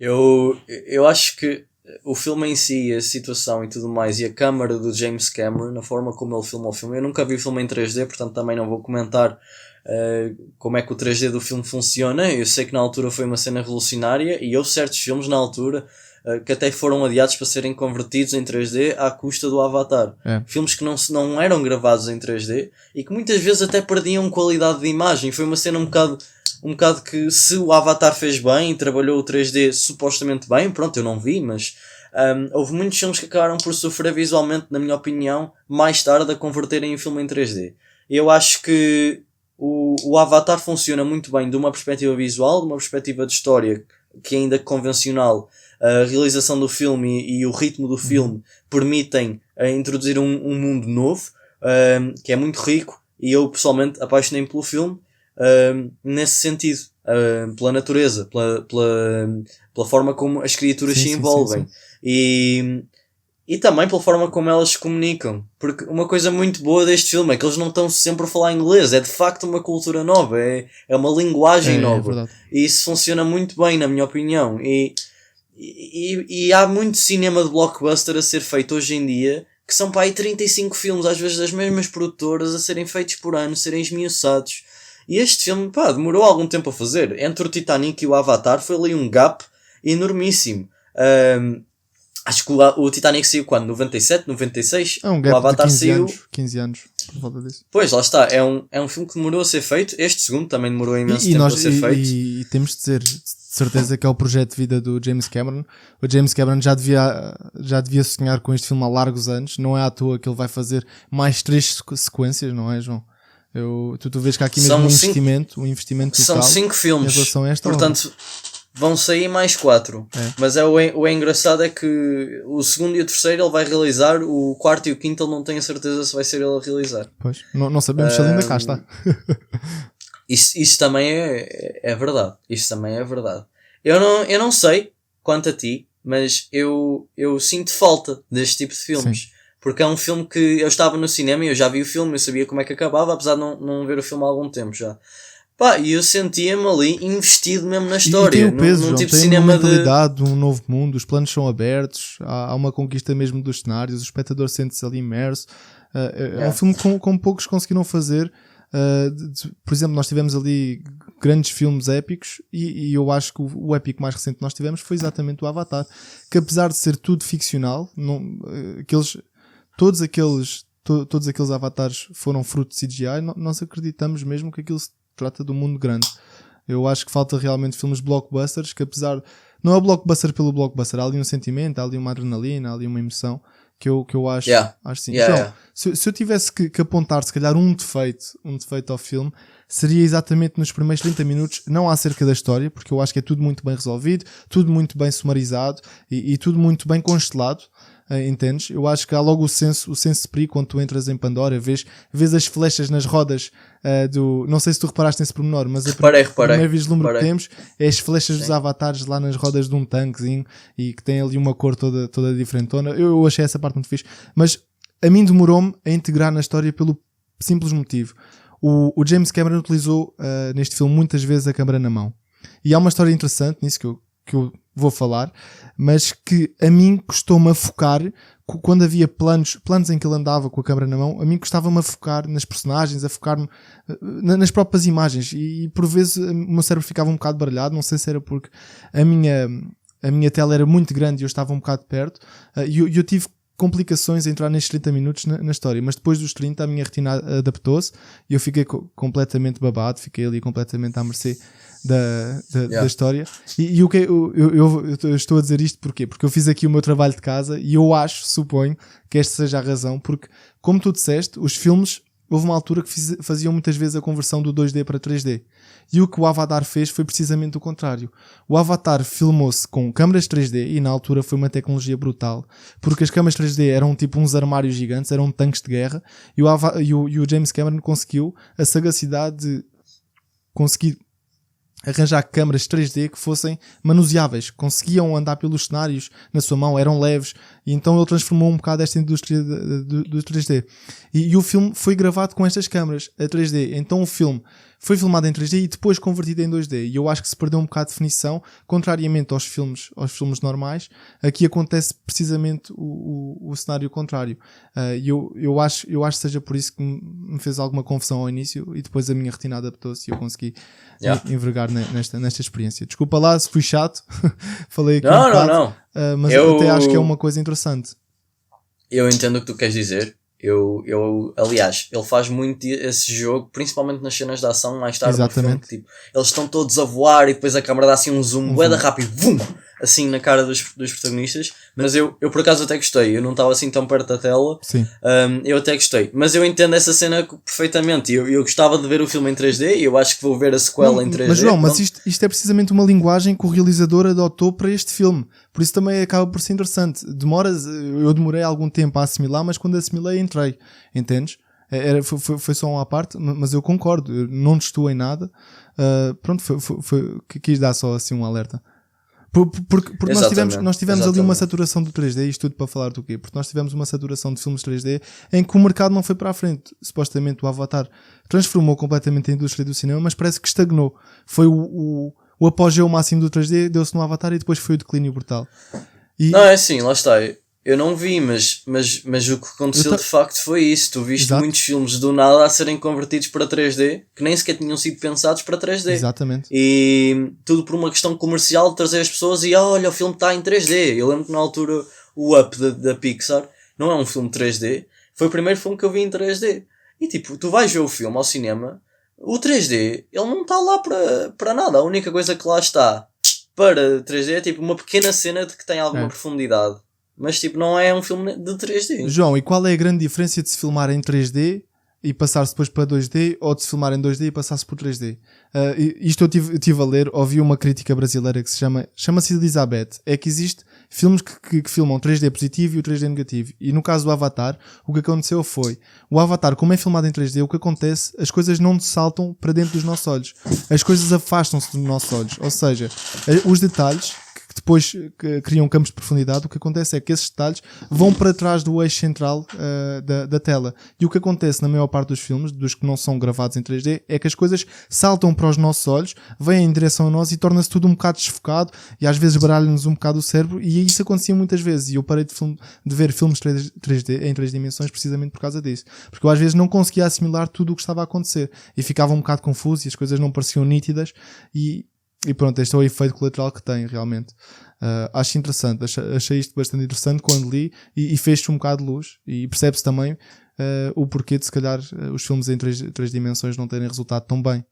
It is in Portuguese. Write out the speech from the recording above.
Eu acho que o filme em si, a situação e tudo mais, e a câmara do James Cameron, a forma como ele filma o filme, eu nunca vi o filme em 3D, portanto também não vou comentar como é que o 3D do filme funciona. Eu sei que na altura foi uma cena revolucionária e houve certos filmes na altura que até foram adiados para serem convertidos em 3D à custa do Avatar. Filmes que não eram gravados em 3D e que muitas vezes até perdiam qualidade de imagem. Foi uma cena um bocado que, se o Avatar fez bem e trabalhou o 3D supostamente bem, pronto, eu não vi, mas houve muitos filmes que acabaram por sofrer visualmente, na minha opinião, mais tarde a converterem o filme em 3D. Eu acho que o Avatar funciona muito bem de uma perspectiva visual, de uma perspectiva de história, que ainda convencional. A realização do filme e o ritmo do filme permitem introduzir um mundo novo, que é muito rico, e eu pessoalmente apaixonei-me pelo filme nesse sentido, pela natureza, pela forma como as criaturas se envolvem. E também pela forma como elas se comunicam, porque uma coisa muito boa deste filme é que eles não estão sempre a falar inglês, é de facto uma cultura nova, é uma linguagem nova, e isso funciona muito bem, na minha opinião. E há muito cinema de blockbuster a ser feito hoje em dia, que são para aí 35 filmes, às vezes das mesmas produtoras, a serem feitos por ano, serem esmiuçados. E este filme, demorou algum tempo a fazer. Entre o Titanic e o Avatar foi ali um gap enormíssimo. Acho que o Titanic saiu quando? 97, 96? É um gap o Avatar de 15 saiu... anos, 15 anos, por volta disso. Pois, lá está. É um filme que demorou a ser feito. Este segundo também demorou imenso tempo a ser feito. E temos de dizer, de certeza, que é o projeto de vida do James Cameron. O James Cameron já devia sonhar com este filme há largos anos. Não é à toa que ele vai fazer mais 3 sequências, não é, João? Tu vês que há aqui mesmo um investimento total. São 5 filmes, em relação a esta portanto vão sair mais 4. Mas o engraçado é que o segundo e o terceiro ele vai realizar, o quarto e o quinto ele não tem a certeza se vai ser ele a realizar. Pois, não sabemos se ele ainda cá está. Isso também é verdade. Isso também é verdade. Eu não sei quanto a ti, mas eu sinto falta deste tipo de filmes. Sim. Porque é um filme que eu estava no cinema e eu já vi o filme, eu sabia como é que acabava, apesar de não ver o filme há algum tempo já. E eu sentia-me ali investido mesmo na história. E tem o peso, num tipo tem de cinema uma mentalidade, um novo mundo, os planos são abertos, há uma conquista mesmo dos cenários, o espectador sente-se ali imerso. É um filme com poucos conseguiram fazer. Por exemplo, nós tivemos ali grandes filmes épicos e eu acho que o épico mais recente que nós tivemos foi exatamente o Avatar, que apesar de ser tudo ficcional, todos aqueles avatares foram fruto de CGI, nós acreditamos mesmo que aquilo se trata do mundo grande. Eu acho que falta realmente filmes blockbusters, que apesar... Não é o blockbuster pelo blockbuster, há ali um sentimento, há ali uma adrenalina, há ali uma emoção, que eu acho sim. Então, se eu tivesse que apontar, se calhar, um defeito ao filme, seria exatamente nos primeiros 30 minutos, não acerca da história, porque eu acho que é tudo muito bem resolvido, tudo muito bem sumarizado e tudo muito bem constelado. Entendes? Eu acho que há logo o senso de perigo quando tu entras em Pandora, vês as flechas nas rodas não sei se tu reparaste nesse pormenor, mas a primeira vislumbre que temos é as flechas dos avatares lá nas rodas de um tanquezinho e que tem ali uma cor toda diferentona. Eu achei essa parte muito fixe, mas a mim demorou-me a integrar na história pelo simples motivo. O James Cameron utilizou neste filme muitas vezes a câmera na mão. E há uma história interessante nisso que eu vou falar, mas que a mim custou-me a focar quando havia planos em que ele andava com a câmera na mão. A mim custava-me a focar nas personagens, a focar-me nas próprias imagens e por vezes o meu cérebro ficava um bocado baralhado. Não sei se era porque a minha tela era muito grande e eu estava um bocado perto e eu tive complicações a entrar nestes 30 minutos na história, mas depois dos 30 a minha retina adaptou-se e eu fiquei completamente babado, fiquei ali completamente à mercê da história. E o que eu estou a dizer isto porquê? Porque eu fiz aqui o meu trabalho de casa e eu suponho que esta seja a razão, porque como tu disseste, os filmes, houve uma altura que faziam muitas vezes a conversão do 2D para 3D. E o que o Avatar fez foi precisamente o contrário. O Avatar filmou-se com câmaras 3D e na altura foi uma tecnologia brutal, porque as câmaras 3D eram tipo uns armários gigantes, eram tanques de guerra, e o James Cameron conseguiu a sagacidade de conseguir arranjar câmaras 3D que fossem manuseáveis, conseguiam andar pelos cenários na sua mão, eram leves E então ele transformou um bocado esta indústria do 3D. E o filme foi gravado com estas câmaras a 3D. Então o filme foi filmado em 3D e depois convertido em 2D. E eu acho que se perdeu um bocado de definição, contrariamente aos filmes normais. Aqui acontece precisamente o cenário contrário. E eu acho que seja por isso que me fez alguma confusão ao início e depois a minha retina adaptou-se e eu consegui envergar nesta experiência. Desculpa lá se fui chato. Falei aqui Não. Mas eu até acho que é uma coisa interessante. Eu entendo o que tu queres dizer. Aliás, ele faz muito esse jogo, principalmente nas cenas de ação, mais tarde no filme, que, tipo, eles estão todos a voar e depois a câmera dá assim um zoom bué da rápido, vum, assim na cara dos protagonistas. Mas eu por acaso até gostei, eu não estava assim tão perto da tela. Sim. Eu até gostei, mas eu entendo essa cena perfeitamente. Eu gostava de ver o filme em 3D e eu acho que vou ver a sequela em 3D. Mas João, mas isto é precisamente uma linguagem que o realizador adotou para este filme, por isso também acaba por ser interessante. Eu demorei algum tempo a assimilar, mas quando assimilei entrei, entendes? Foi só uma parte, mas eu concordo, eu não estou em nada. Pronto, quis dar só assim um alerta. Porque nós tivemos ali uma saturação do 3D, isto tudo para falar do quê? Porque nós tivemos uma saturação de filmes 3D em que o mercado não foi para a frente. Supostamente o Avatar transformou completamente a indústria do cinema, mas parece que estagnou. Foi o apogeu máximo do 3D, deu-se no Avatar e depois foi o declínio brutal. Não, é assim, lá está. Eu não vi, mas o que aconteceu de facto foi isso. Tu viste muitos filmes do nada a serem convertidos para 3D, que nem sequer tinham sido pensados para 3D. Exatamente. E tudo por uma questão comercial de trazer as pessoas e olha, o filme está em 3D. Eu lembro que na altura o Up da Pixar não é um filme 3D, foi o primeiro filme que eu vi em 3D. E tipo, tu vais ver o filme ao cinema, o 3D, ele não está lá para nada. A única coisa que lá está para 3D é tipo uma pequena cena de que tem alguma profundidade. Mas tipo, não é um filme de 3D. João, e qual é a grande diferença de se filmar em 3D e passar-se depois para 2D ou de se filmar em 2D e passar-se por 3D? Isto eu tive a ler, ouvi uma crítica brasileira que chama-se Elizabeth. É que existe filmes que filmam 3D positivo e o 3D negativo. E no caso do Avatar, o que aconteceu foi, o Avatar, como é filmado em 3D, o que acontece, as coisas não saltam para dentro dos nossos olhos. As coisas afastam-se dos nossos olhos. Ou seja, os detalhes que depois criam campos de profundidade, o que acontece é que esses detalhes vão para trás do eixo central da tela. E o que acontece na maior parte dos filmes, dos que não são gravados em 3D, é que as coisas saltam para os nossos olhos, vêm em direção a nós e torna-se tudo um bocado desfocado e às vezes baralha-nos um bocado o cérebro, e isso acontecia muitas vezes. E eu parei de ver filmes 3D em 3 dimensões precisamente por causa disso. Porque eu às vezes não conseguia assimilar tudo o que estava a acontecer e ficava um bocado confuso e as coisas não pareciam nítidas e pronto, este é o efeito colateral que tem realmente. Acho interessante, achei isto bastante interessante quando li e fez-se um bocado de luz e percebe-se também o porquê de se calhar os filmes em 3 dimensões não terem resultado tão bem.